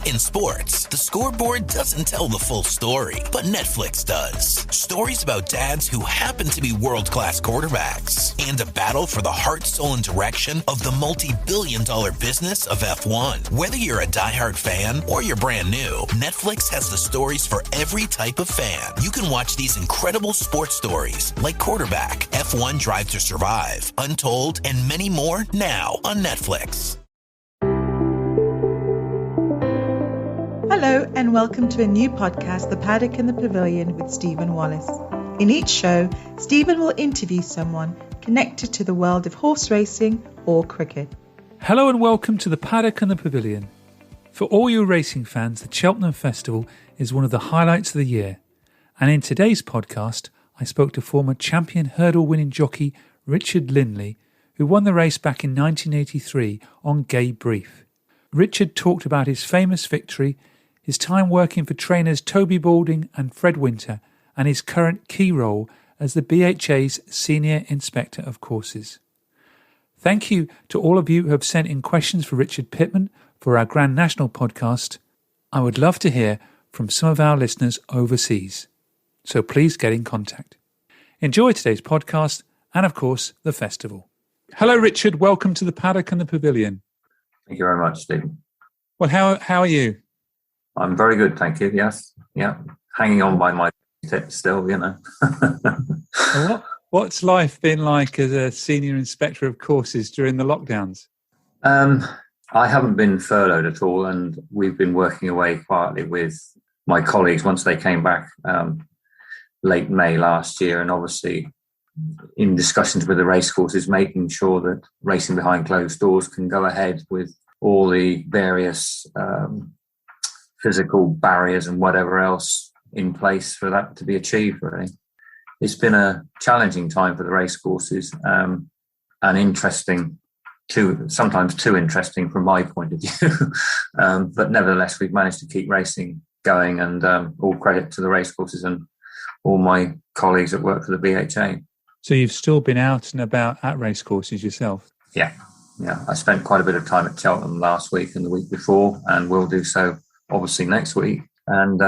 In sports, the scoreboard doesn't tell the full story, but Netflix does. Stories about dads who happen to be world-class quarterbacks and a battle for the heart, soul, and direction of the multi-billion-dollar business of F1. Whether you're a diehard fan or you're brand new, Netflix has the stories for every type of fan. You can watch these incredible sports stories like Quarterback, F1 Drive to Survive, Untold, and many more now on Netflix. Hello and welcome to a new podcast, The Paddock and the Pavilion with Stephen Wallace. In each show, Stephen will interview someone connected to the world of horse racing or cricket. Hello and welcome to The Paddock and the Pavilion. For all you racing fans, the Cheltenham Festival is one of the highlights of the year. And in today's podcast, I spoke to former champion hurdle winning jockey Richard Linley, who won the race back in 1983 on Gaye Brief. Richard talked about his famous victory, his time working for trainers Toby Balding and Fred Winter, and his current key role as the BHA's Senior Inspector of Courses. Thank you to all of you who have sent in questions for Richard Pittman for our Grand National podcast. I would love to hear from some of our listeners overseas, so please get in contact. Enjoy today's podcast and, of course, the festival. Hello, Richard. Welcome to the Paddock and the Pavilion. Thank you very much, Stephen. Well, how are you? I'm very good, thank you. Yes, yeah, hanging on by my tip still, you know. What's life been like as a senior inspector of courses during the lockdowns? I haven't been furloughed at all, and we've been working away quietly with my colleagues once they came back late May last year, and obviously in discussions with the racecourses, making sure that racing behind closed doors can go ahead with all the various physical barriers and whatever else in place for that to be achieved, really. It's been a challenging time for the racecourses, and interesting, sometimes too interesting from my point of view. But nevertheless, we've managed to keep racing going, and all credit to the racecourses and all my colleagues that work for the BHA. So you've still been out and about at racecourses yourself? Yeah. I spent quite a bit of time at Cheltenham last week and the week before, and will do so obviously next week. And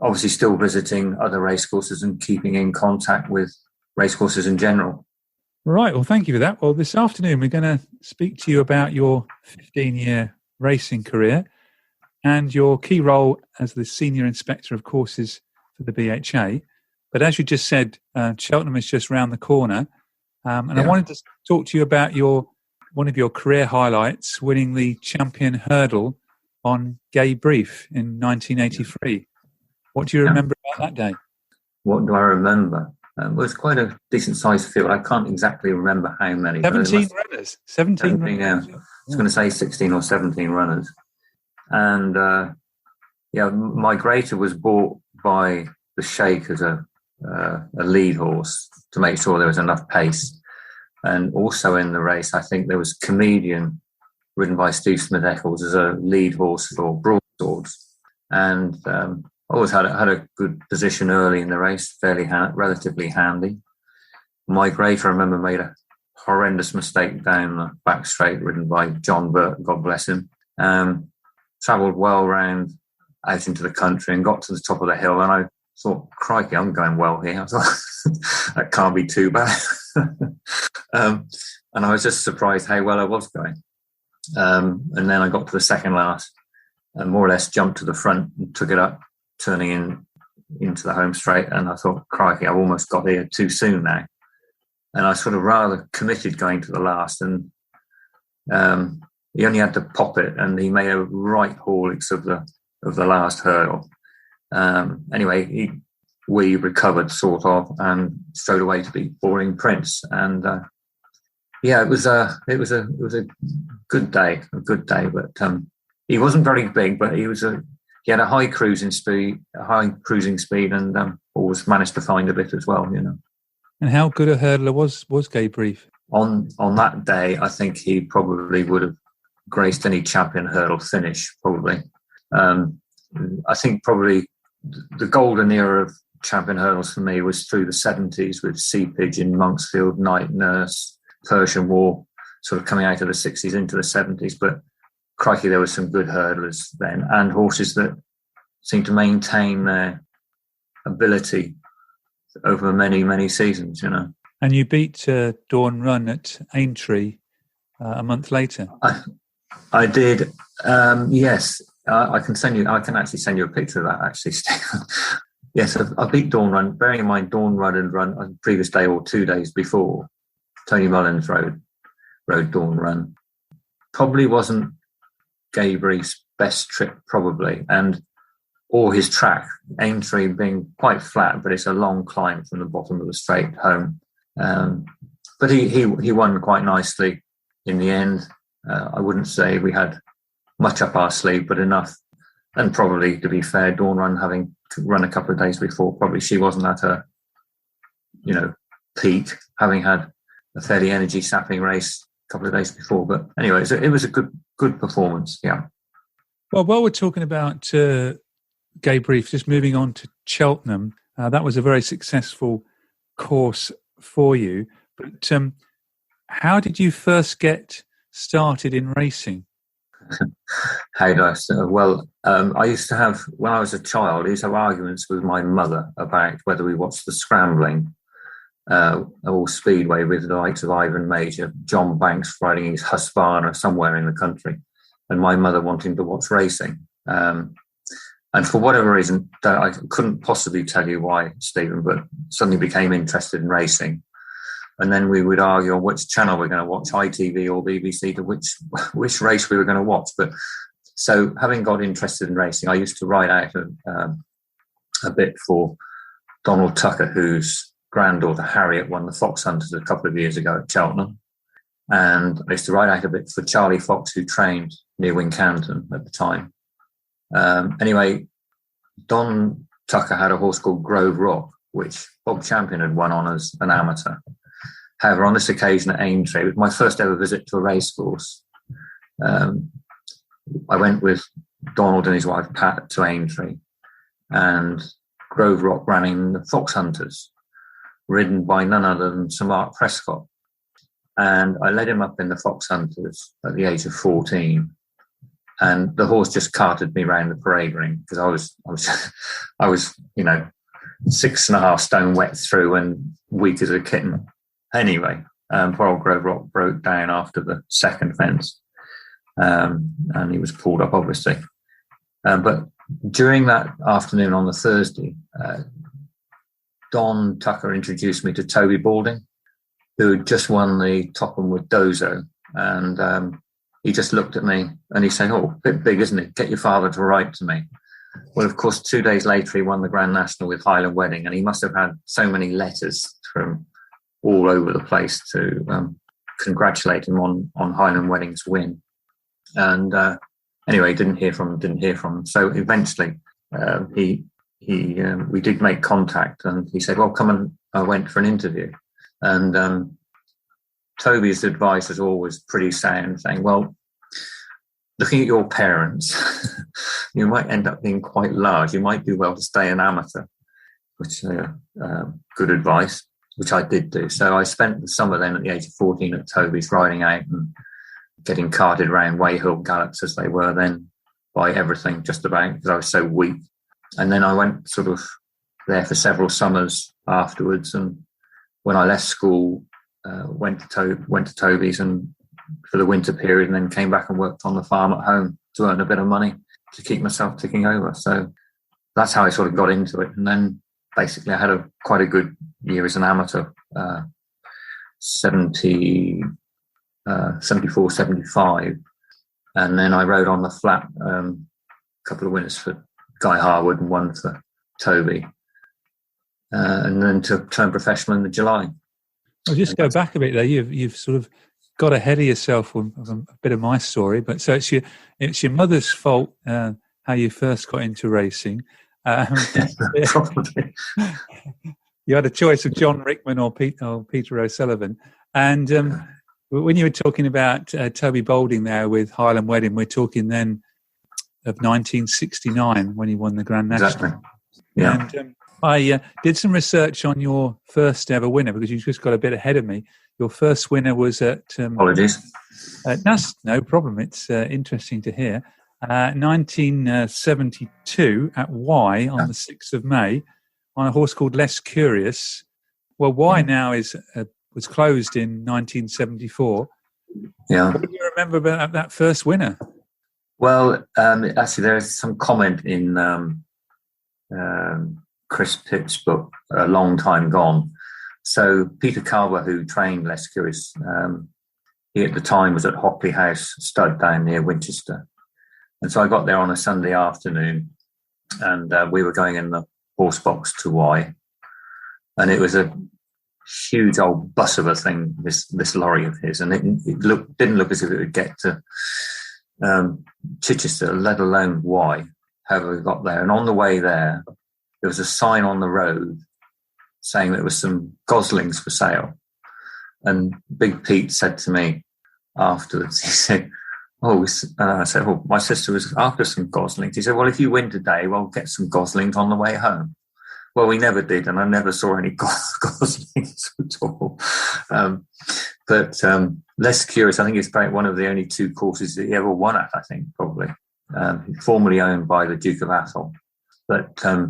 obviously still visiting other racecourses and keeping in contact with racecourses in general. Right. Well, thank you for that. Well, this afternoon we're going to speak to you about your 15-year racing career and your key role as the Senior Inspector of Courses for the BHA. But as you just said, Cheltenham is just round the corner. I wanted to talk to you about one of your career highlights, winning the Champion Hurdle on Gaye Brief in 1983. What do you remember about that day? What do I remember? It was quite a decent-sized field. I can't exactly remember how many. 17 runners. 17 runners. Yeah. I was going to say 16 or 17 runners. And, my Greater was bought by the Sheikh as a lead horse to make sure there was enough pace. And also in the race, I think there was Comedian, ridden by Steve Smith-Eccles, as a lead horse for Broadswords. And always had a good position early in the race, fairly relatively handy. My Greater, I remember, made a horrendous mistake down the back straight, ridden by John Burt, God bless him. Travelled well round out into the country and got to the top of the hill, and I thought, crikey, I'm going well here. I thought, that can't be too bad. And I was just surprised how well I was going. And then I got to the second last and more or less jumped to the front and took it up, turning into the home straight. And I thought, crikey, I've almost got here too soon now. And I sort of rather committed going to the last. And he only had to pop it, and he made a right haulix of the last hurdle. Anyway, we recovered sort of and strode away to beat Boring Prince. And it was a good day, but he wasn't very big, but he had a high cruising speed, and always managed to find a bit as well, you know. And how good a hurdler was Gaye Brief? On that day, I think he probably would have graced any champion hurdle finish, probably. I think probably the golden era of champion hurdles for me was through the 70s with Sea Pigeon, Monksfield, Night Nurse, Persian War, sort of coming out of the 60s into the 70s. But crikey, there were some good hurdlers then, and horses that seemed to maintain their ability over many, many seasons, you know. And you beat Dawn Run at Aintree a month later. I did, yes. I can actually send you a picture of that, actually, Stephen. Yes, I beat Dawn Run, bearing in mind Dawn Run had run on the previous day or 2 days before. Tony Mullins rode Dawn Run. Probably wasn't Gaye Brief's best trip, probably, or his track, Aintree being quite flat, but it's a long climb from the bottom of the straight home. But he won quite nicely in the end. I wouldn't say we had much up our sleeve, but enough. And probably, to be fair, Dawn Run, having run a couple of days before, probably she wasn't at her, peak, having had a fairly energy-sapping race a couple of days before. But anyway, it was a good performance, yeah. Well, while we're talking about Gaye Brief, just moving on to Cheltenham, that was a very successful course for you. But how did you first get started in racing? How do I say? Well, I used to have, when I was a child, I used to have arguments with my mother about whether we watched the scrambling or Speedway with the likes of Ivan Major, John Banks riding his Husqvarna somewhere in the country, and my mother wanting to watch racing. And for whatever reason, I couldn't possibly tell you why, Stephen, but suddenly became interested in racing. And then we would argue on which channel we're going to watch, ITV or BBC, to which race we were going to watch. But so, having got interested in racing, I used to ride out a bit for Donald Tucker, whose granddaughter Harriet won the Fox Hunters a couple of years ago at Cheltenham. And I used to ride out a bit for Charlie Fox, who trained near Wincanton at the time. Anyway, Don Tucker had a horse called Grove Rock, which Bob Champion had won on as an amateur. However, on this occasion at Aintree, it was my first ever visit to a racecourse. I went with Donald and his wife Pat to Aintree, and Grove Rock ran in the Fox Hunters, ridden by none other than Sir Mark Prescott. And I led him up in the Fox Hunters at the age of 14. And the horse just carted me around the parade ring because I was 6.5 stone wet through and weak as a kitten. Anyway, poor old Grove Rock broke down after the second fence, and he was pulled up, obviously. But during that afternoon on the Thursday, Don Tucker introduced me to Toby Balding, who had just won the Topham with Dozo, and he just looked at me and he said, "Oh, a bit big, isn't it? Get your father to write to me." Well, of course, 2 days later, he won the Grand National with Highland Wedding, and he must have had so many letters from all over the place to congratulate him on Highland Wedding's win. And anyway, didn't hear from him. So eventually, we did make contact, and he said, "Well, come and I went for an interview." And Toby's advice was always pretty sound, saying, "Well, looking at your parents, you might end up being quite large. You might do well to stay an amateur," which good advice, which I did do. So I spent the summer then at the age of 14 at Toby's, riding out and getting carted around Wayhill gallops, as they were then, by everything just about, because I was so weak. And then I went sort of there for several summers afterwards. And when I left school, went to Toby's and for the winter period, and then came back and worked on the farm at home to earn a bit of money to keep myself ticking over. So that's how I sort of got into it. And then basically I had quite a good year as an amateur, 74, 75. And then I rode on the flat, a couple of winners for Guy Harwood and one for Toby. And then to turn professional in the July. I'll just go back a bit there. You've sort of got ahead of yourself with a bit of my story, but so it's your mother's fault how you first got into racing. Probably. You had a choice of John Rickman or Peter O'Sullivan. And when you were talking about Toby Balding there with Highland Wedding, we're talking then of 1969 when he won the Grand National. Exactly. Yeah. And I did some research on your first ever winner because you just got a bit ahead of me. Your first winner was at... Apologies. That's no problem. It's interesting to hear. 1972 at Y on the 6th of May on a horse called Less Curious. Well, Y now was closed in 1974. Yeah. What do you remember about that first winner? Well, actually, there is some comment in Chris Pitt's book, A Long Time Gone. So Peter Carver, who trained Less Curious, he at the time was at Hockley House Stud down near Winchester. And so I got there on a Sunday afternoon, and we were going in the horse box to Y. And it was a huge old bus of a thing, this lorry of his, and it didn't look as if it would get to Chichester, let alone Y. However, we got there, and on the way there was a sign on the road saying there was some goslings for sale. And Big Pete said to me afterwards, he said, I said, well, my sister was after some goslings. He said, well, if you win today, we'll get some goslings on the way home. Well, we never did, and I never saw any goslings at all. But Less Curious, I think it's one of the only two courses that he ever won at, I think, probably. Formerly owned by the Duke of Atholl. But I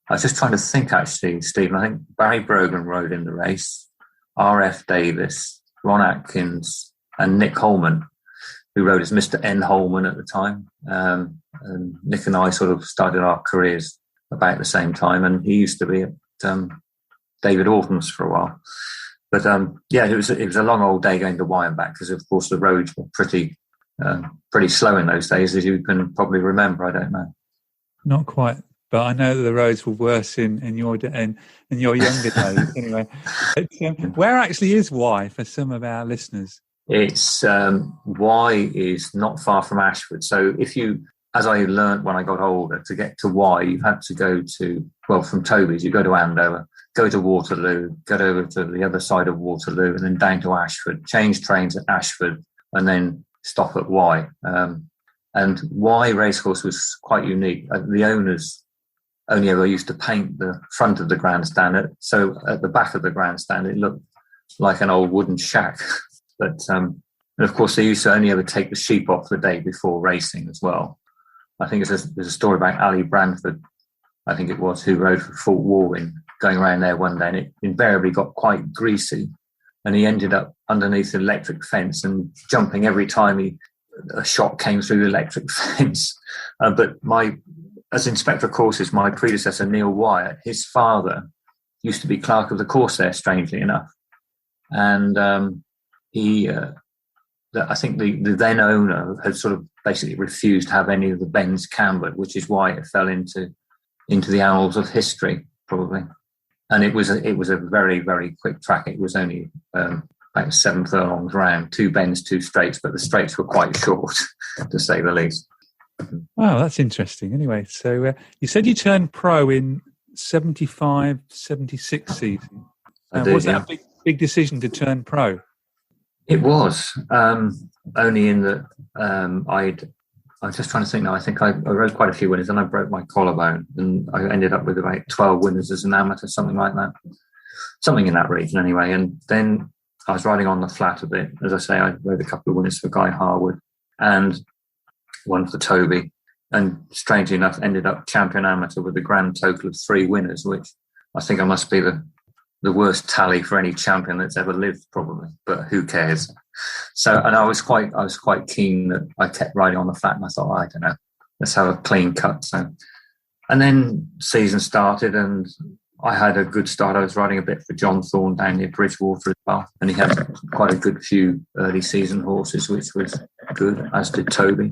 was just trying to think, actually, Stephen. I think Barry Brogan rode in the race, R.F. Davis, Ron Atkins, and Nick Holman, who rode as Mr. N. Holman at the time. And Nick and I sort of started our careers about the same time, and he used to be at David Orton's for a while. But it was a long old day going to Y and back, because of course the roads were pretty slow in those days, as you can probably remember. I don't know. Not quite, but I know that the roads were worse in your younger days. Anyway, where actually is Y for some of our listeners? It's Y is not far from Ashford. So if you, as I learned when I got older, to get to Y, you had to go from Toby's, you go to Andover, go to Waterloo, get over to the other side of Waterloo, and then down to Ashford, change trains at Ashford, and then stop at Y. And Y Racecourse was quite unique. The owners only ever used to paint the front of the grandstand. So at the back of the grandstand, it looked like an old wooden shack. But and of course, they used to only ever take the sheep off the day before racing as well. I think there's a story about Ali Branford, I think it was, who rode for Fort Warwin, going around there one day, and it invariably got quite greasy. And he ended up underneath the electric fence and jumping every time a shot came through the electric fence. But as Inspector of Courses, my predecessor, Neil Wyatt, his father used to be Clerk of the Course there, strangely enough. And I think the then owner had sort of basically refused to have any of the bends cambered, which is why it fell into the annals of history, probably. And it was a very, very quick track. It was only about 7 furlongs round, 2 bends, 2 straights, but the straights were quite short, to say the least. Wow, that's interesting. Anyway, so you said you turned pro in 75, 76 season. Was that a big decision to turn pro? It was, only in that I'm just trying to think now. I think I rode quite a few winners, and I broke my collarbone, and I ended up with about 12 winners as an amateur, something like that. Something in that region anyway. And then I was riding on the flat a bit. As I say, I rode a couple of winners for Guy Harwood and one for Toby. And strangely enough, ended up champion amateur with a grand total of 3 winners, which I think I must be the worst tally for any champion that's ever lived, probably. But who cares? So, and I was quite keen that I kept riding on the flat, and I thought, I don't know, let's have a clean cut. So, and then season started, and I had a good start. I was riding a bit for John Thorne down near Bridgewater as well, and he had quite a good few early season horses, which was good, as did Toby.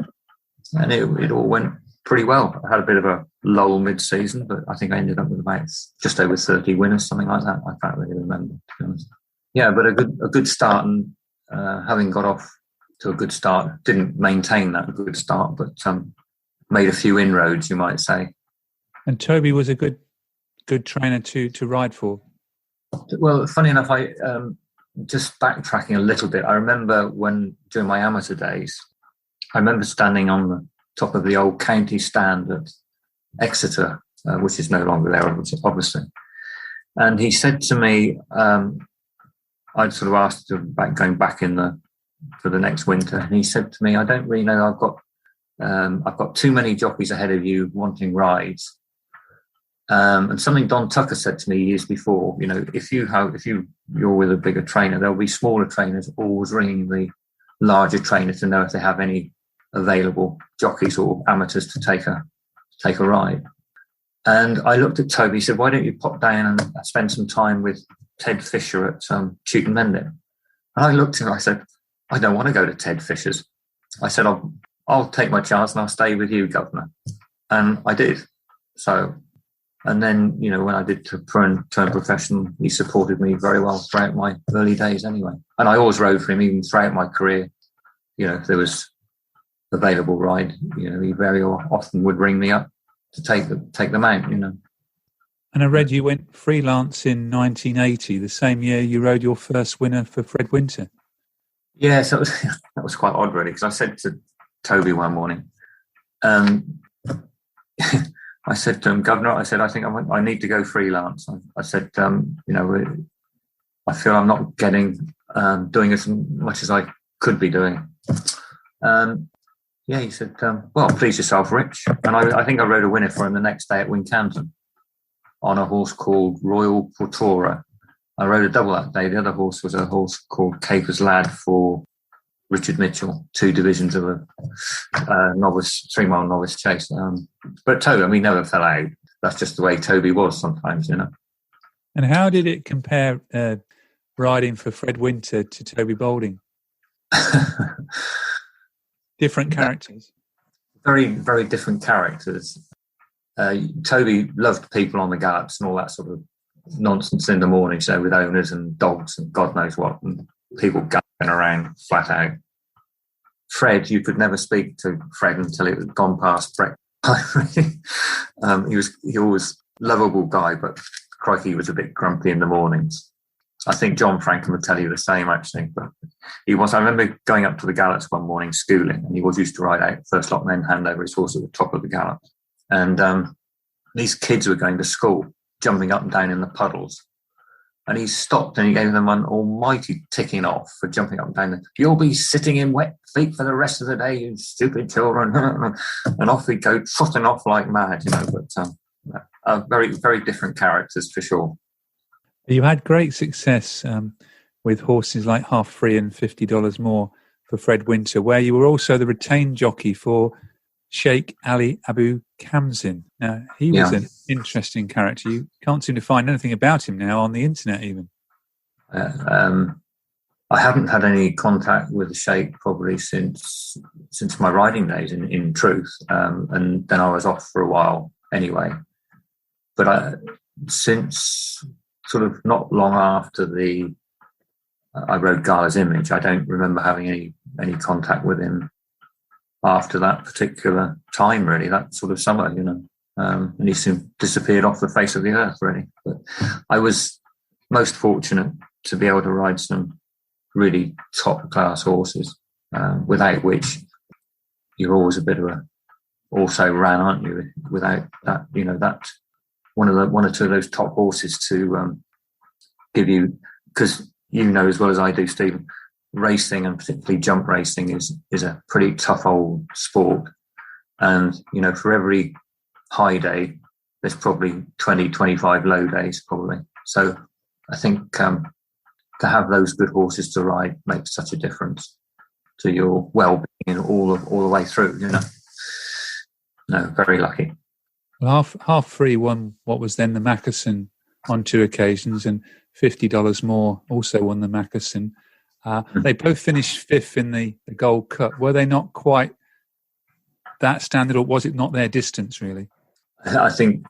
And it all went pretty well. I had a bit of a lull mid-season, but I think I ended up with about just over 30 winners, something like that. I can't really remember, to be honest. Yeah, but a good start, and having got off to a good start, didn't maintain that good start, but made a few inroads, you might say. And Toby was a good trainer to ride for. Well, funny enough, I just backtracking a little bit. I remember during my amateur days, I remember standing on the top of the old county stand at Exeter, which is no longer there, obviously. And he said to me, I I'd sort of asked him about going back for the next winter, and he said to me, "I don't really know. I've got too many jockeys ahead of you wanting rides." And something Don Tucker said to me years before, if you're with a bigger trainer, there'll be smaller trainers always ringing the larger trainer to know if they have any available jockeys or amateurs to take a ride. And I looked at Toby, he said, "Why don't you pop down and spend some time with Ted Fisher at Cheltenham?" And I looked at him, I said, "I don't want to go to Ted Fisher's." I said, I'll take my chance and I'll stay with you, Governor. And I did. So, and then, when I did turn professional, he supported me very well throughout my early days anyway. And I always rode for him, even throughout my career. If there was available ride, he very often would ring me up to take them out, And I read you went freelance in 1980, the same year you rode your first winner for Fred Winter. Yeah, so that was quite odd, really, because I said to Toby one morning, I said to him, "Governor," I said, "I think I need to go freelance." I said, I feel I'm not doing as much as I could be doing. Yeah, he said, "Well, please yourself, Rich." And I think I rode a winner for him the next day at Wincanton on a horse called Royal Portora. I rode a double that day. The other horse was a horse called Caper's Lad for Richard Mitchell, 2 divisions of a 3-mile novice chase. But Toby, we never fell out. That's just the way Toby was sometimes, And how did it compare riding for Fred Winter to Toby Balding? Different characters. Very, very different characters. Toby loved people on the gallops and all that sort of nonsense in the morning, with owners and dogs and God knows what, and people going around flat out. Fred, you could never speak to Fred until it had gone past breakfast. He was lovable guy, but crikey, he was a bit grumpy in the mornings. I think John Franklin would tell you the same, actually. But he was. I remember going up to the gallops one morning schooling, and he was used to ride out first lot and then hand over his horse at the top of the gallop. And these kids were going to school, jumping up and down in the puddles. And he stopped and he gave them an almighty ticking off for jumping up and down. "You'll be sitting in wet feet for the rest of the day, you stupid children." And off he'd go, trotting off like mad, But very, very different characters for sure. You had great success with horses like Half Free and $50 More for Fred Winter, where you were also the retained jockey for Sheikh Ali Abu Khamsin. Now, he was an interesting character. You can't seem to find anything about him now on the internet even. I haven't had any contact with the Sheikh probably since my riding days, in truth. And then I was off for a while anyway. But since sort of not long after I rode Gala's Image, I don't remember having any contact with him after that particular time, really, that sort of summer, and he soon disappeared off the face of the earth, really. But I was most fortunate to be able to ride some really top class horses, without which you're always a bit of a also ran, aren't you? Without that, that one or two of those top horses to give you, because as well as I do, Stephen, racing and particularly jump racing is a pretty tough old sport. And, for every high day, there's probably 20, 25 low days probably. So I think to have those good horses to ride makes such a difference to your well-being all the way through, No, very lucky. Well, Half Free won what was then the Mackerson on 2 occasions, and $50 More also won the Mackerson. They both finished 5th in the Gold Cup. Were they not quite that standard, or was it not their distance, really? I think,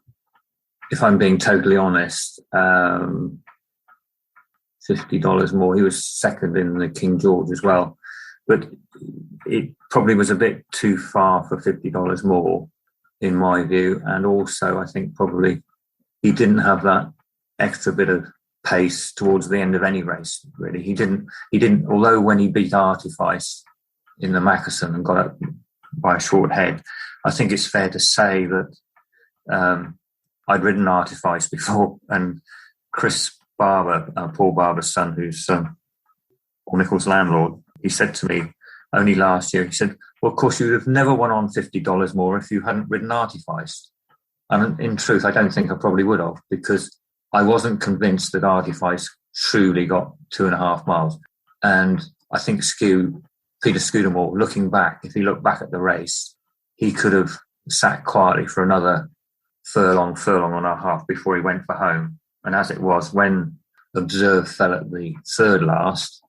if I'm being totally honest, $50 More, he was second in the King George as well. But it probably was a bit too far for $50 More, in my view. And also, I think probably he didn't have that extra bit of pace towards the end of any race, really. He didn't, although when he beat Artifice in the Mackerson and got up by a short head, I think it's fair to say that I'd ridden Artifice before, and Chris Barber, Paul Barber's son, who's Paul Nicholls' landlord, he said to me only last year, he said, well, of course, you'd have never won on $50 more if you hadn't ridden Artifice. And in truth, I don't think I probably would have, because I wasn't convinced that Artifice truly got 2.5 miles. And I think Peter Scudamore, looking back, if he looked back at the race, he could have sat quietly for another furlong and a half before he went for home. And as it was, when Observe fell at the third last,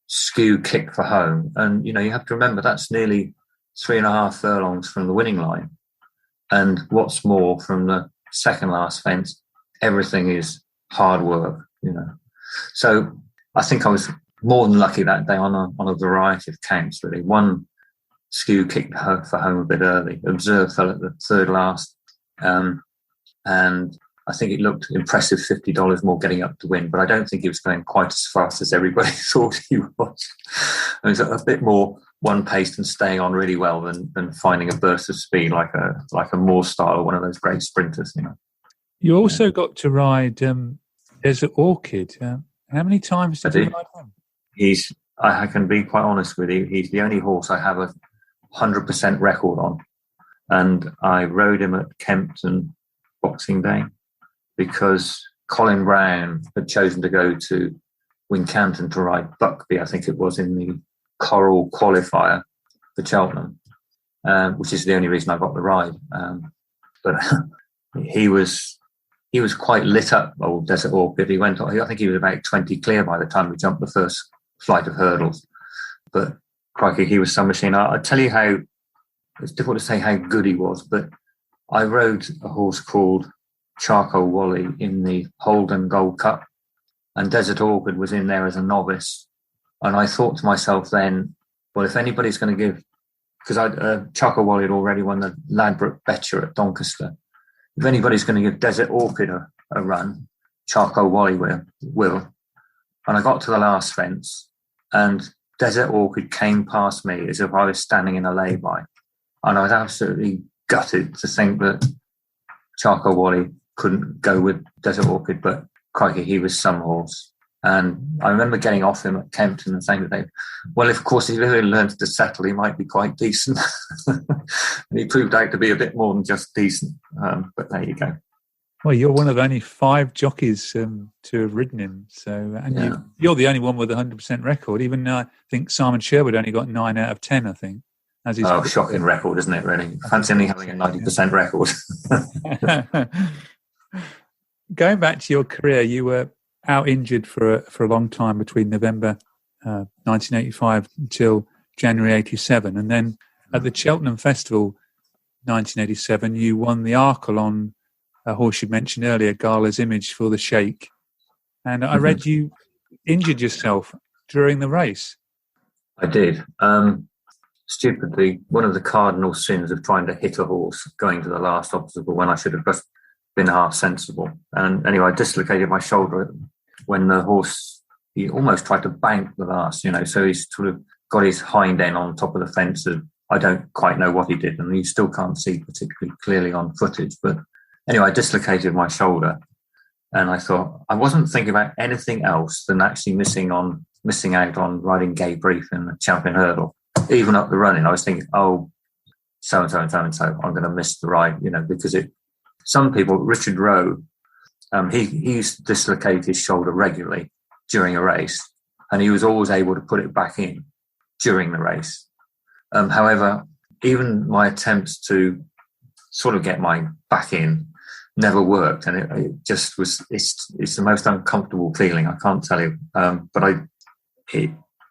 Skew kicked for home. And, you have to remember that's nearly 3.5 furlongs from the winning line. And what's more, from the second last fence, everything is hard work, So I think I was more than lucky that day on a variety of counts, really. One, Skew kicked for home a bit early. Observe fell at the third last. And I think it looked impressive, $50 more getting up to win, but I don't think he was going quite as fast as everybody thought he was. It was a bit more one-paced and staying on really well than finding a burst of speed like a Moore style or one of those great sprinters. You also got to ride Desert Orchid. How many times did you ride him? I can be quite honest with you, he's the only horse I have a 100% record on. And I rode him at Kempton Boxing Day because Colin Brown had chosen to go to Wincanton to ride Buckby, I think it was, in the Coral qualifier for Cheltenham, which is the only reason I got the ride. But he was quite lit up, old Desert Orchid. I think he was about 20 clear by the time we jumped the first flight of hurdles. But crikey, he was some machine. I'll tell you how, it's difficult to say how good he was, but I rode a horse called Charcoal Wally in the Holden Gold Cup, and Desert Orchid was in there as a novice. And I thought to myself then, well, if anybody's going to give, because Charcoal Wally had already won the Ladbroke Betcher at Doncaster. If anybody's going to give Desert Orchid a run, Charcoal Wally will. And I got to the last fence, and Desert Orchid came past me as if I was standing in a lay-by. And I was absolutely gutted to think that Charcoal Wally couldn't go with Desert Orchid, but crikey, he was some horse. And I remember getting off him at Kempton and saying to Dave, well, if he really learned to settle, he might be quite decent. And he proved out to be a bit more than just decent. But there you go. Well, you're one of only 5 jockeys to have ridden him. So, and you're the only one with a 100% record, even though I think Simon Sherwood only got 9 out of 10, I think. Shocking record, isn't it, really? Fancy only having a 90% record. Going back to your career, you were out injured for a long time between November 1985 until January 87. And then at the Cheltenham Festival 1987, you won the Arkle on a horse you mentioned earlier, Gala's Image for the Sheikh. And I read you injured yourself during the race. I did. Stupidly, one of the cardinal sins of trying to hit a horse going to the last obstacle when I should have just been half sensible. And anyway, I dislocated my shoulder when the horse, he almost tried to bank the last, so he's sort of got his hind end on top of the fence. I don't quite know what he did, and you still can't see particularly clearly on footage. But anyway, I dislocated my shoulder, and I thought I wasn't thinking about anything else than actually missing out on riding Gaye Brief in the Champion Hurdle. Even up the running, I was thinking, oh, so-and-so, I'm going to miss the ride, because some people, Richard Rowe, he used to dislocate his shoulder regularly during a race, and he was always able to put it back in during the race. However, even my attempts to sort of get my back in never worked, and it just was, it's the most uncomfortable feeling, I can't tell you. But it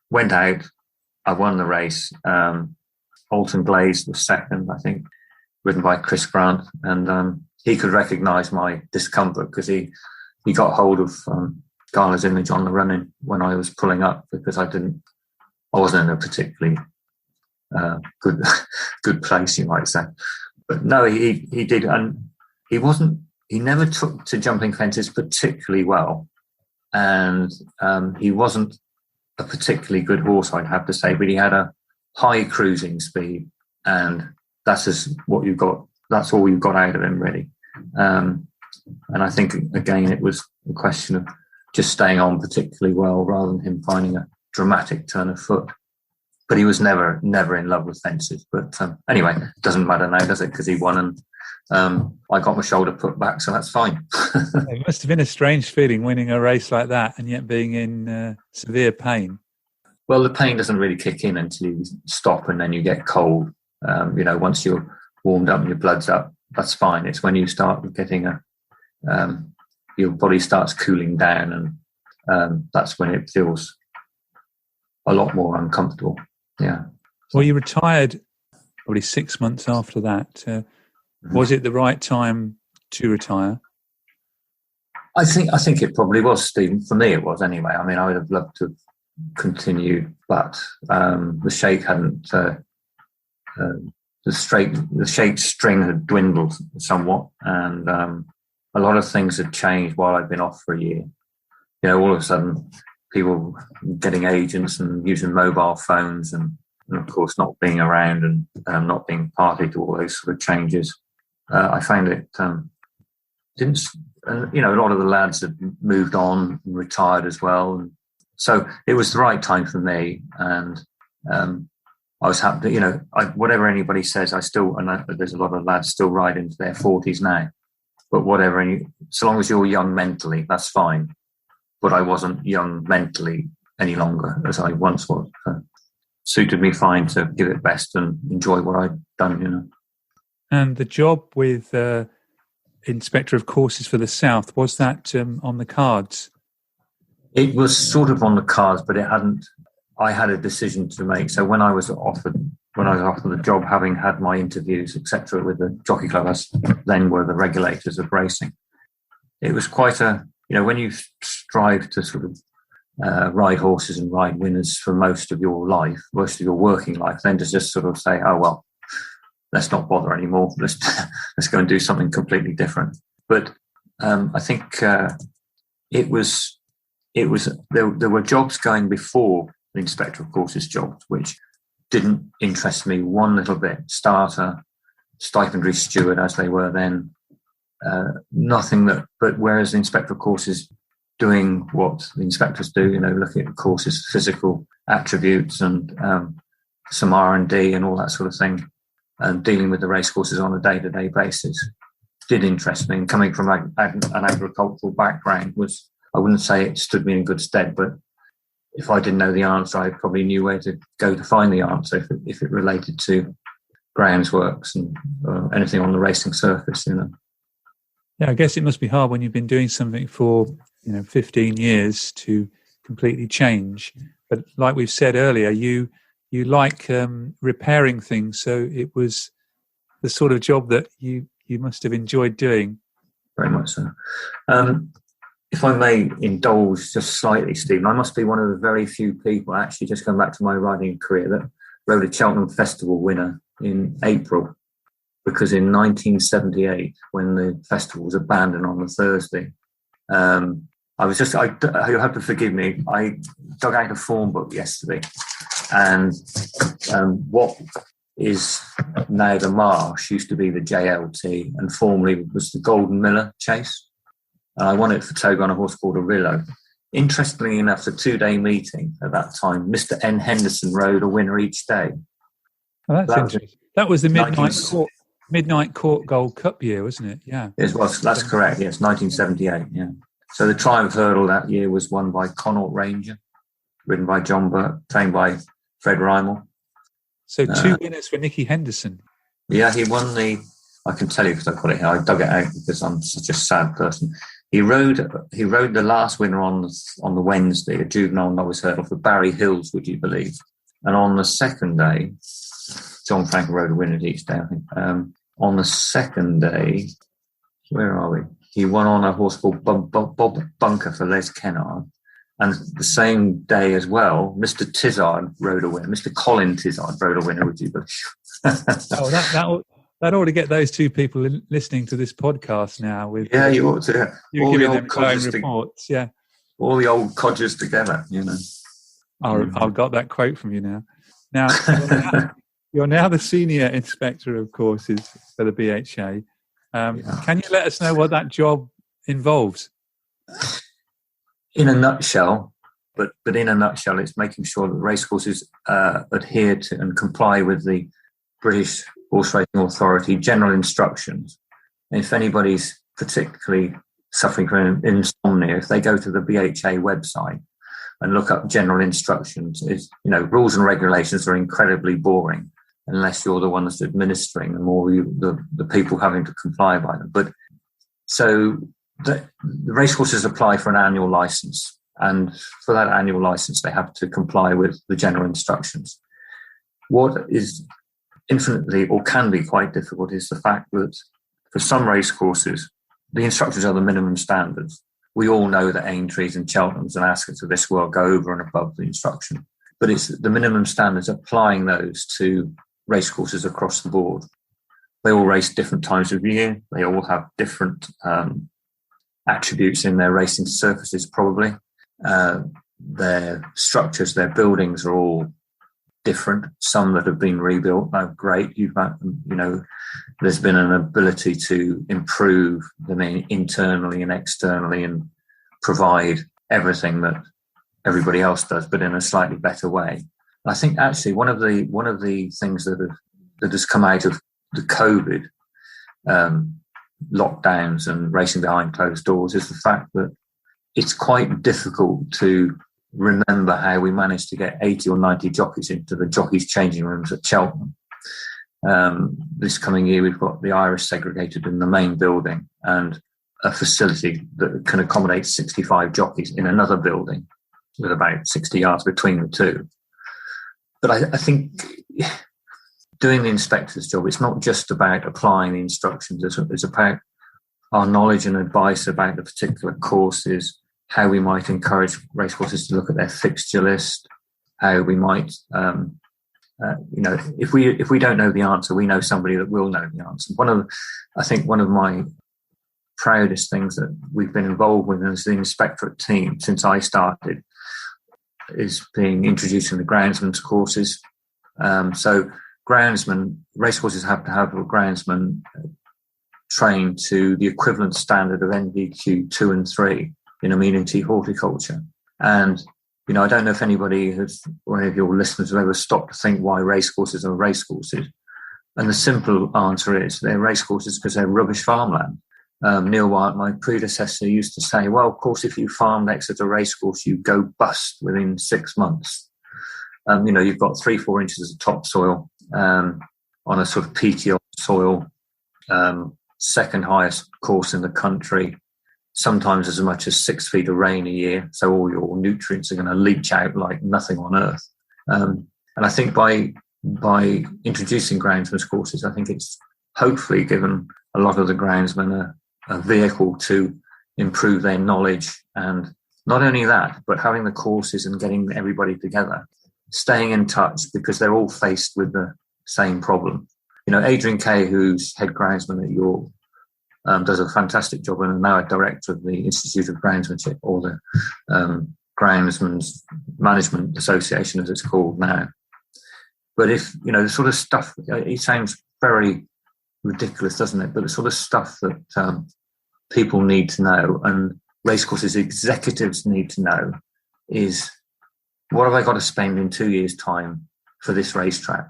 went out, I won the race. Alton Glaze was second, I think, ridden by Chris Grant, and he could recognise my discomfort because he got hold of Gala's Image on the running when I was pulling up, because I wasn't in a particularly good place, you might say. But no, he did, and he never took to jumping fences particularly well, and he wasn't a particularly good horse, I'd have to say, but he had a high cruising speed, and that's all you've got out of him, really. And I think, again, it was a question of just staying on particularly well rather than him finding a dramatic turn of foot. But he was never in love with fences. But anyway, it doesn't matter now, does it? Because he won, and I got my shoulder put back, so that's fine. It must have been a strange feeling winning a race like that and yet being in severe pain. Well, the pain doesn't really kick in until you stop and then you get cold. Once you're warmed up and your blood's up, that's fine. It's when you start getting your body starts cooling down, and that's when it feels a lot more uncomfortable. Yeah. Well, you retired probably 6 months after that. Was it the right time to retire? I think it probably was, Stephen. For me, it was anyway. I mean, I would have loved to continue, but the Sheikh hadn't. The Sheikh's string had dwindled somewhat, and a lot of things had changed while I'd been off for a year. All of a sudden, people getting agents and using mobile phones, and of course not being around and not being party to all those sort of changes. I found it didn't. And, a lot of the lads had moved on and retired as well, and so it was the right time for me. And I was happy. Whatever anybody says, there's a lot of lads still right into their 40s now. But whatever, so long as you're young mentally, that's fine. But I wasn't young mentally any longer as I once was. Suited me fine to give it best and enjoy what I'd done, And the job with Inspector of Courses for the South, was that on the cards? It was sort of on the cards, but it hadn't. I had a decision to make. So when I was offered the job, having had my interviews, etc., with the jockey club, as then were the regulators of racing, it was quite a, when you strive to sort of ride horses and ride winners for most of your life, most of your working life, then to just sort of say, oh, well, let's not bother anymore. Let's go and do something completely different. But I think there were jobs going before the Inspector of Courses jobs, which didn't interest me one little bit. Starter, stipendary steward, as they were then, nothing that. But whereas the Inspector of Courses doing what the inspectors do, looking at courses, physical attributes, and some R&D and all that sort of thing, and dealing with the race courses on a day-to-day basis, did interest me. And coming from an agricultural background I wouldn't say it stood me in good stead, but if I didn't know the answer, I probably knew where to go to find the answer if it related to grounds works and anything on the racing surface, Yeah, I guess it must be hard when you've been doing something for 15 years to completely change. But like we've said earlier, you like repairing things, so it was the sort of job that you must have enjoyed doing. Very much so. If I may indulge just slightly, Stephen, I must be one of the very few people, actually, just going back to my riding career, that rode a Cheltenham Festival winner in April. Because in 1978, when the festival was abandoned on the Thursday, you'll have to forgive me, I dug out a form book yesterday, and what is now the Marsh used to be the JLT, and formerly was the Golden Miller Chase. And I won it for Togo on a horse called Arillo. Interestingly enough, the 2-day meeting at that time, Mr. N. Henderson rode a winner each day. Oh, that's interesting. That was the Midnight Court Gold Cup year, wasn't it? Yeah. It was. That's correct. Yes, 1978. Yeah. So the Triumph Hurdle that year was won by Connaught Ranger, ridden by John Burke, trained by Fred Rymel. So 2 winners for Nicky Henderson. Yeah, he won I can tell you because I've got it here. I dug it out because I'm such a sad person. He rode the last winner on the Wednesday, a juvenile novice hurdle for Barry Hills, would you believe? And on the second day, John Frank rode a winner each day, I think. On the second day, where are we? He won on a horse called Bob Bunker for Les Kennard. And the same day as well, Mr. Tizard rode a winner. Mr. Colin Tizard rode a winner, would you believe? That ought to get those two people listening to this podcast now. You ought to. You're giving them glowing reports, yeah. All the old codgers together, I've got that quote from you now. Now, you're now the senior inspector of courses for the BHA. Can you let us know what that job involves? in a nutshell, but in a nutshell, it's making sure that racecourses adhere to and comply with the British Horse Racing Authority general instructions. And if anybody's particularly suffering from insomnia, if they go to the BHA website and look up general instructions, rules and regulations are incredibly boring unless you're the ones administering them or the people having to comply by them. But so the racecourses apply for an annual license, and for that annual license, they have to comply with the general instructions. What is infinitely or can be quite difficult is the fact that for some racecourses, the instructions are the minimum standards. We all know that Aintrees and Cheltenhams and Ascots of this world go over and above the instruction, but it's the minimum standards, applying those to racecourses across the board. They all race different times of year. They all have different attributes in their racing surfaces, probably. Their structures, their buildings are all different. Some that have been rebuilt are great. There's been an ability to improve them internally and externally and provide everything that everybody else does, but in a slightly better way. I think actually one of the things that has come out of the COVID lockdowns and racing behind closed doors is the fact that it's quite difficult to remember how we managed to get 80 or 90 jockeys into the jockeys' changing rooms at Cheltenham. This coming year, we've got the Irish segregated in the main building and a facility that can accommodate 65 jockeys in another building with about 60 yards between the two. But I think doing the inspector's job, it's not just about applying the instructions. It's about our knowledge and advice about the particular courses, how we might encourage racecourses to look at their fixture list, how we might, if we don't know the answer, we know somebody that will know the answer. I think one of my proudest things that we've been involved with as the inspectorate team since I started is introducing the groundsman's courses. So racecourses have to have a groundsman trained to the equivalent standard of NVQ 2 and 3 in amenity horticulture. And, I don't know if anybody or any of your listeners have ever stopped to think why racecourses are racecourses. And the simple answer is they're racecourses because they're rubbish farmland. Neil Wyatt, my predecessor, used to say, well, of course, if you farmed Exeter racecourse, you go bust within 6 months. You've got 3-4 inches of topsoil on a sort of peaty soil, second highest course in the country, sometimes as much as 6 feet of rain a year. So all your nutrients are going to leach out like nothing on earth. And I think by introducing groundsman's courses, I think it's hopefully given a lot of the groundsmen a vehicle to improve their knowledge. And not only that, but having the courses and getting everybody together, staying in touch because they're all faced with the same problem. Adrian Kay, who's head groundsman at York, does a fantastic job and now a director of the Institute of Groundsmanship, or the Groundsman's Management Association, as it's called now. But if, the sort of stuff, it sounds very ridiculous, doesn't it? But the sort of stuff that people need to know and racecourses executives need to know is, what have I got to spend in 2 years' time for this racetrack?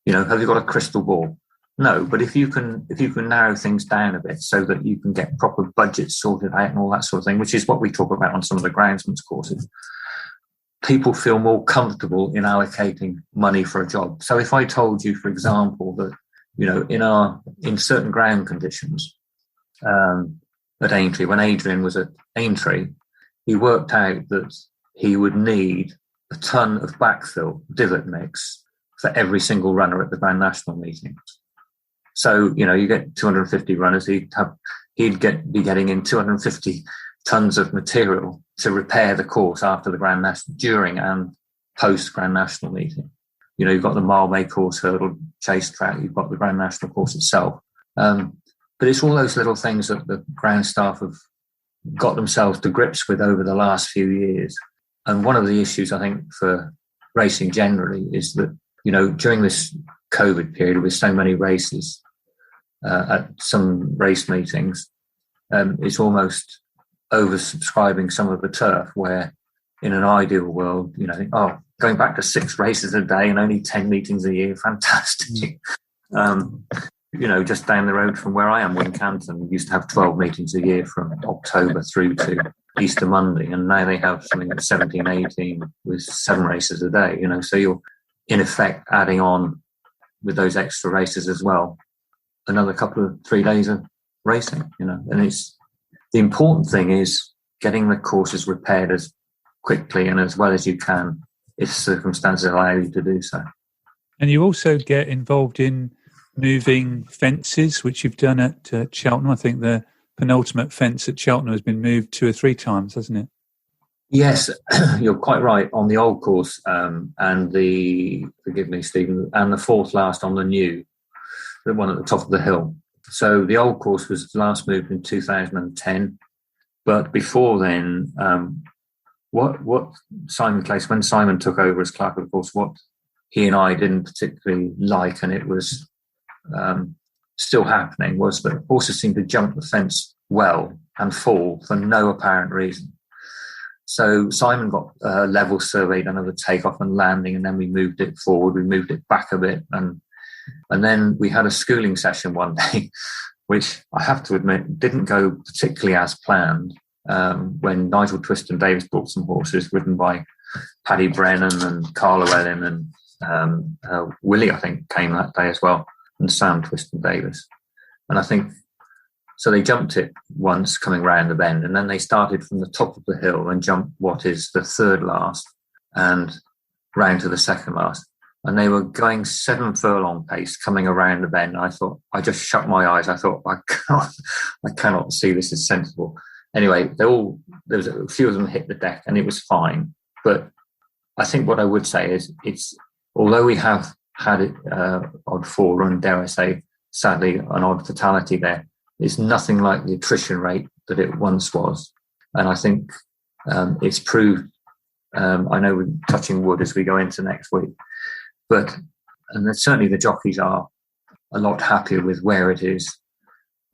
Have you got a crystal ball? No, but if you can narrow things down a bit so that you can get proper budgets sorted out and all that sort of thing, which is what we talk about on some of the groundsman's courses, people feel more comfortable in allocating money for a job. So if I told you, for example, that, in certain ground conditions at Aintree, when Adrian was at Aintree, he worked out that he would need a ton of backfill divot mix for every single runner at the Grand National meetings. So, you get 250 runners, he'd be getting in 250 tons of material to repair the course after the Grand National, during and post Grand National meeting. You've got the Mile May course, hurdle, chase track, you've got the Grand National course itself. But it's all those little things that the ground staff have got themselves to grips with over the last few years. And one of the issues, I think, for racing generally is that, during this COVID period with so many races at some race meetings, it's almost oversubscribing some of the turf, where in an ideal world, you know, going back to 6 races a day and only 10 meetings a year, fantastic. You know, just down the road from where I am, Wincanton, used to have 12 meetings a year from October through to Easter Monday, and now they have something like 17, 18 with 7 races a day, you know, so you're in effect adding on with those extra races as well, another 3 days of racing, you know, and the important thing is getting the courses repaired as quickly and as well as you can if circumstances allow you to do so. And you also get involved in moving fences, which you've done at Cheltenham. I think the penultimate fence at Cheltenham has been moved 2 or 3 times, hasn't it? Yes, you're quite right. On the old course and forgive me, Stephen, and the 4th last on the new, the one at the top of the hill. So the old course was last moved in 2010, but before then, what Simon Clace, when Simon took over as clerk of the course, what he and I didn't particularly like, and it was still happening, was that horses seemed to jump the fence well and fall for no apparent reason. So Simon got a level survey done of the takeoff and landing, and then we moved it forward, we moved it back a bit, and then we had a schooling session one day, which I have to admit didn't go particularly as planned, when Nigel Twiston-Davis brought some horses ridden by Paddy Brennan and Carl Llewellyn, and Willie, I think, came that day as well, and Sam Twiston-Davis. And I think, so they jumped it once coming round the bend, and then they started from the top of the hill and jumped what is the 3rd last and round to the 2nd last. And they were going 7 furlong pace coming around the bend. I thought, I just shut my eyes. I thought, I cannot see this is sensible. Anyway, there was a few of them hit the deck and it was fine. But I think what I would say is although we have had it odd forerun, dare I say, sadly, an odd fatality there, it's nothing like the attrition rate that it once was. And I think it's proved, I know we're touching wood as we go into next week, and certainly the jockeys are a lot happier with where it is.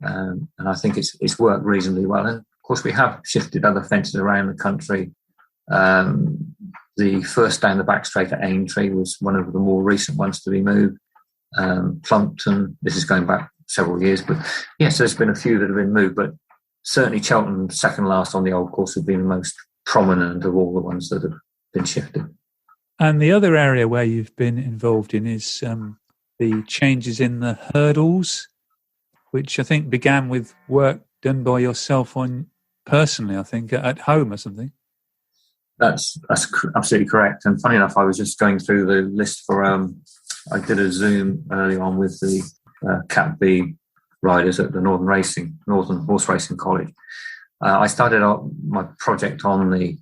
And I think it's worked reasonably well. And of course, we have shifted other fences around the country. The first down the back straight at Aintree was one of the more recent ones to be moved. Plumpton, this is going back several years, but yes, there's been a few that have been moved, but certainly Cheltenham, 2nd last on the old course, have been the most prominent of all the ones that have been shifted. And the other area where you've been involved in is the changes in the hurdles, which I think began with work done by yourself personally, I think, at home or something. That's absolutely correct. And funny enough, I was just going through the list for, I did a Zoom early on with the Cat B riders at the Northern Horse Racing College. I started out my project on the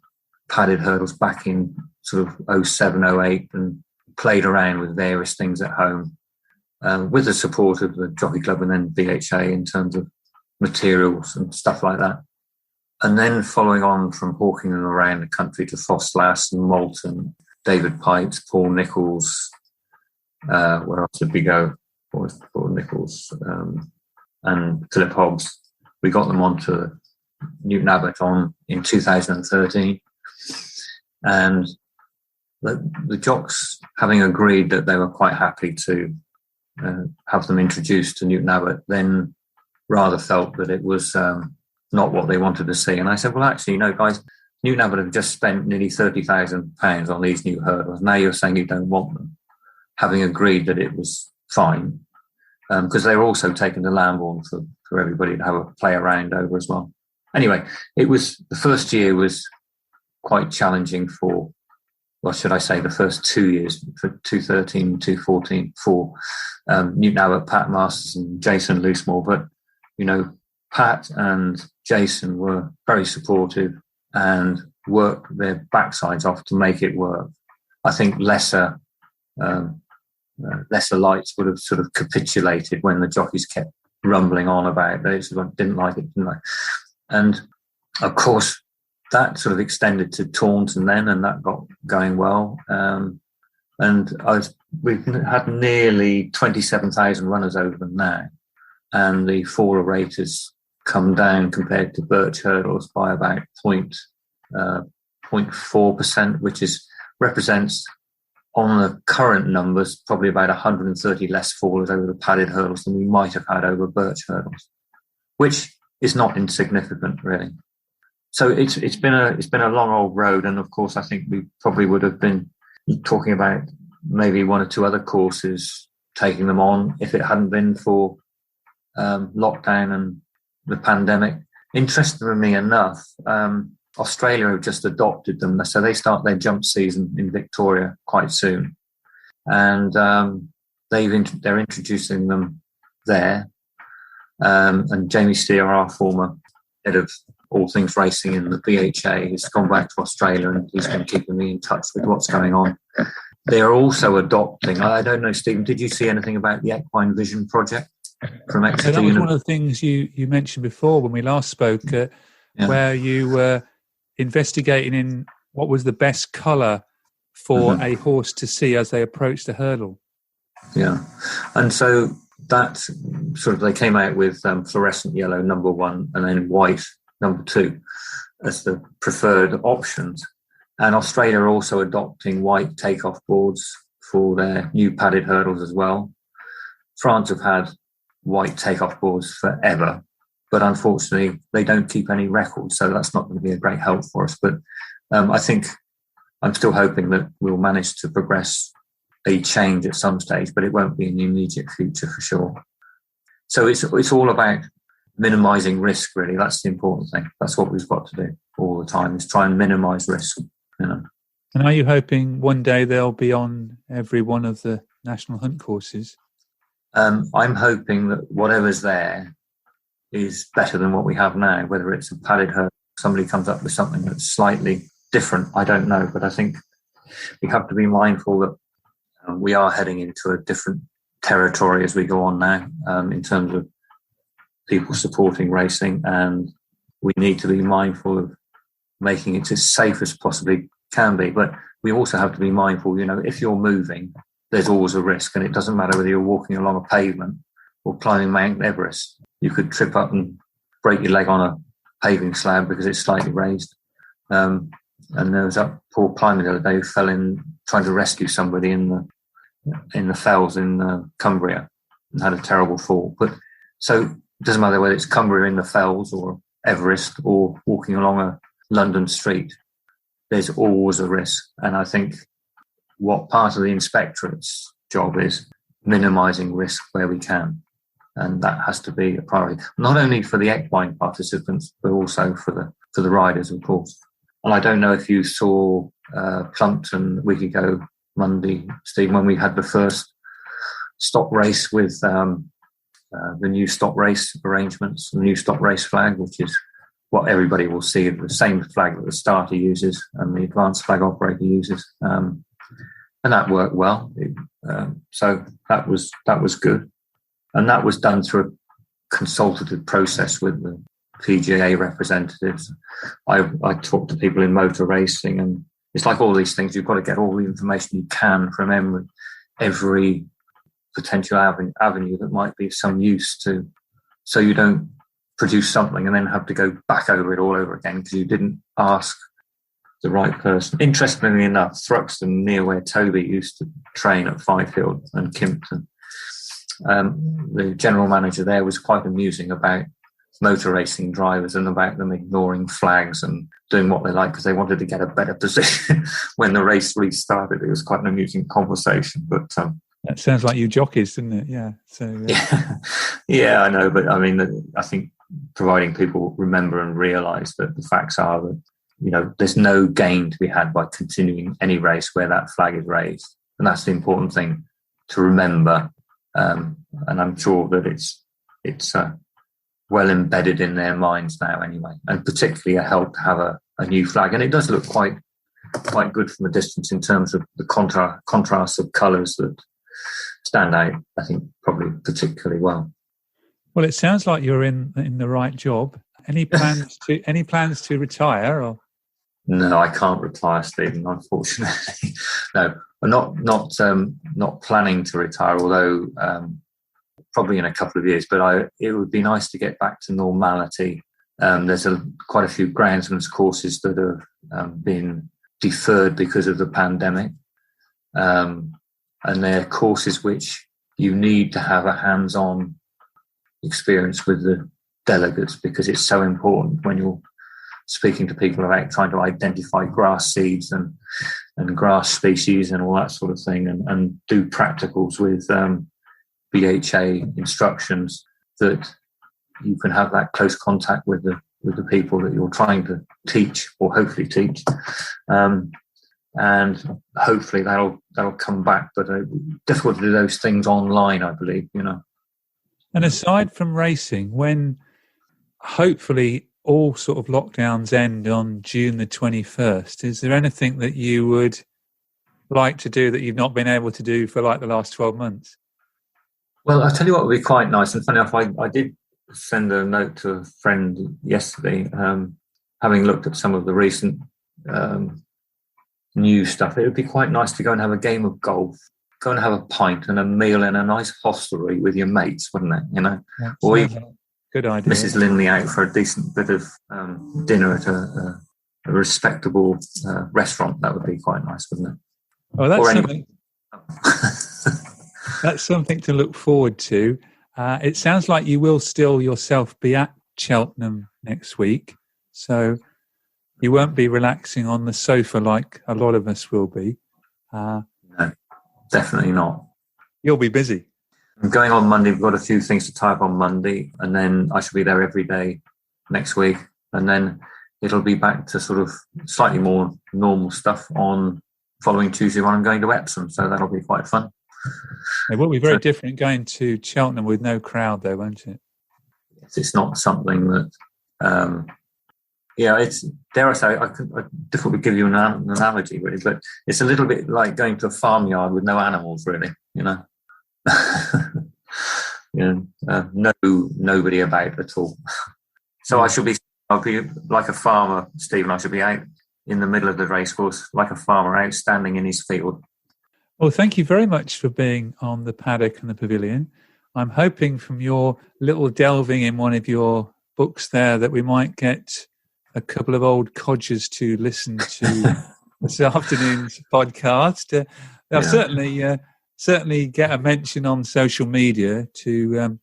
padded hurdles back in sort of 07, 08 and played around with various things at home with the support of the Jockey Club and then BHA in terms of materials and stuff like that. And then following on from hawking them around the country to Foss-Lass and Moulton, David Pipes, Paul Nichols, where else did we go? Paul Nichols and Philip Hobbs. We got them onto Newton Abbot in 2013. And the jocks, having agreed that they were quite happy to have them introduced to Newton Abbot, then rather felt that it was not what they wanted to see. And I said, well, actually, guys, Newton Abbot have just spent nearly £30,000 on these new hurdles. Now you're saying you don't want them, having agreed that it was fine, because they were also taking the Lambourne for everybody to have a play around over as well. Anyway, the first year was quite challenging for, well, should I say the first 2 years, for 2013, 2014, for Newton Abbot, Pat Masters and Jason Loosemore. But, Pat and Jason were very supportive and worked their backsides off to make it work. I think lesser lights would have sort of capitulated when the jockeys kept rumbling on about those who didn't like it. And of course, that sort of extended to Taunton then, and that got going well. We've had nearly 27,000 runners over them now, and the 4 orators come down compared to birch hurdles by about 0.4%, which represents on the current numbers probably about 130 less fallers over the padded hurdles than we might have had over birch hurdles, which is not insignificant really. So it's been a long old road, and of course I think we probably would have been talking about maybe one or two other courses taking them on if it hadn't been for lockdown and the pandemic. Interestingly enough, Australia have just adopted them, so they start their jump season in Victoria quite soon, and they're introducing them there. And Jamie Steer, our former head of all things racing in the BHA, has gone back to Australia, and he's been keeping me in touch with what's going on. They're also adopting. I don't know, Stephen, did you see anything about the Equine Vision project from Exeter? So that was one of the things you mentioned before when we last spoke, where you were investigating in what was the best colour for a horse to see as they approached the hurdle. Yeah, and so that they came out with fluorescent yellow number 1 and then white number 2 as the preferred options. And Australia are also adopting white takeoff boards for their new padded hurdles as well. France have had white takeoff boards forever, but unfortunately they don't keep any records, so that's not going to be a great help for us. But I think I'm still hoping that we'll manage to progress a change at some stage, but it won't be in the immediate future for sure. So it's all about minimising risk, really. That's the important thing. That's what we've got to do all the time, is try and minimise risk. And are you hoping one day they'll be on every one of the national hunt courses? I'm hoping that whatever's there is better than what we have now, whether it's a padded hurdle, somebody comes up with something that's slightly different, I don't know. But I think we have to be mindful that we are heading into a different territory as we go on now, in terms of people supporting racing, and we need to be mindful of making it as safe as possibly can be. But we also have to be mindful, if you're moving, there's always a risk, and it doesn't matter whether you're walking along a pavement or climbing Mount Everest. You could trip up and break your leg on a paving slab because it's slightly raised. And there was that poor climber the other day who fell in trying to rescue somebody in the fells in Cumbria and had a terrible fall. But so it doesn't matter whether it's Cumbria in the fells or Everest or walking along a London street, there's always a risk. And I think what part of the inspectorate's job is minimising risk where we can. And that has to be a priority, not only for the equine participants, but also for the riders, of course. And I don't know if you saw Plumpton a week ago, Monday, Steve, when we had the first stop race with the new stop race arrangements, the new stop race flag, which is what everybody will see, the same flag that the starter uses and the advanced flag operator uses. And that worked well. So that was good. And that was done through a consultative process with the PGA representatives. I talked to people in motor racing, and it's like all these things, you've got to get all the information you can from every potential avenue that might be of some use to, so you don't produce something and then have to go back over it all over again because you didn't ask the right person. Interestingly enough, Thruxton, near where Toby used to train at Fifield and Kimpton, the general manager there was quite amusing about motor racing drivers and about them ignoring flags and doing what they like because they wanted to get a better position when the race restarted. It was quite an amusing conversation. But that sounds like you jockeys, doesn't it? Yeah. So yeah, I know. But I mean, I think providing people remember and realise that the facts are that there's no gain to be had by continuing any race where that flag is raised, and that's the important thing to remember. And I'm sure that it's well embedded in their minds now anyway, and particularly a help to have a new flag. And it does look quite good from a distance in terms of the contrast of colours that stand out, I think, probably particularly well. Well, it sounds like you're in the right job. Any plans to retire? Or? No, I can't retire, Stephen, unfortunately. No, I'm not planning to retire, although probably in a couple of years, but it would be nice to get back to normality. There's quite a few groundsman's courses that have been deferred because of the pandemic. And they're courses which you need to have a hands-on experience with the delegates, because it's so important when you're speaking to people about trying to identify grass seeds and grass species and all that sort of thing, and do practicals with BHA instructions, that you can have that close contact with the people that you're trying to teach, or hopefully teach, and hopefully that'll come back. But difficult to do those things online, I believe. And aside from racing, when hopefully all sort of lockdowns end on June the 21st, is there anything that you would like to do that you've not been able to do for like the last 12 months? Well, I'll tell you what would be quite nice, and funny enough, I did send a note to a friend yesterday, having looked at some of the recent new stuff. It would be quite nice to go and have a game of golf, go and have a pint and a meal in a nice hostelry with your mates, wouldn't it? Yeah, or good idea. Mrs. Linley out for a decent bit of dinner at a respectable restaurant. That would be quite nice, wouldn't it? Oh, that's something. That's something to look forward to. It sounds like you will still yourself be at Cheltenham next week, so you won't be relaxing on the sofa like a lot of us will be. No, definitely not. You'll be busy. I'm going on Monday. We've got a few things to tie up on Monday, and then I shall be there every day next week, and then it'll be back to sort of slightly more normal stuff on following Tuesday when I'm going to Epsom, so that'll be quite fun. It will be very different going to Cheltenham with no crowd, though, won't it? It's not something that, it's, dare I say, I difficult to give you an analogy, really, but it's a little bit like going to a farmyard with no animals, really, nobody about at all. So I'll be like a farmer, Stephen. I should be out in the middle of the racecourse, like a farmer, out standing in his field. Well, thank you very much for being on the Paddock and the Pavilion. I'm hoping from your little delving in one of your books there that we might get a couple of old codgers to listen to this afternoon's podcast. They'll certainly get a mention on social media to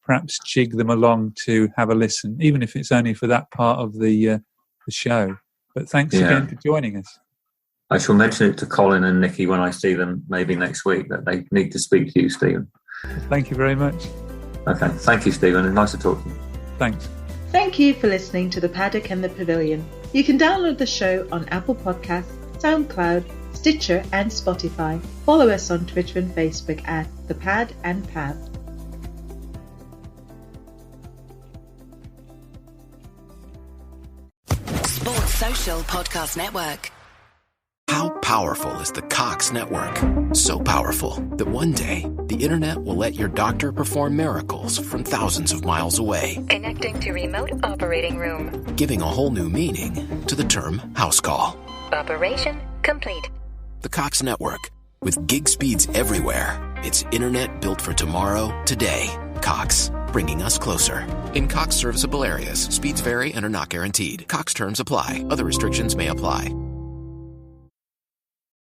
perhaps jig them along to have a listen, even if it's only for that part of the show. But thanks again for joining us. I shall mention it to Colin and Nikki when I see them maybe next week, that they need to speak to you, Stephen. Thank you very much. Okay. Thank you, Stephen. It's nice to talk to you. Thanks. Thank you for listening to The Paddock and the Pavilion. You can download the show on Apple Podcasts, SoundCloud, Stitcher and Spotify. Follow us on Twitter and Facebook at The Pad and Pav. Sports Social Podcast Network. How powerful is the Cox Network? So powerful that one day the internet will let your doctor perform miracles from thousands of miles away. Connecting to remote operating room. Giving a whole new meaning to the term house call. Operation complete. The Cox Network. With gig speeds everywhere. It's internet built for tomorrow, today. Cox, bringing us closer. In Cox serviceable areas, speeds vary and are not guaranteed. Cox terms apply. Other restrictions may apply.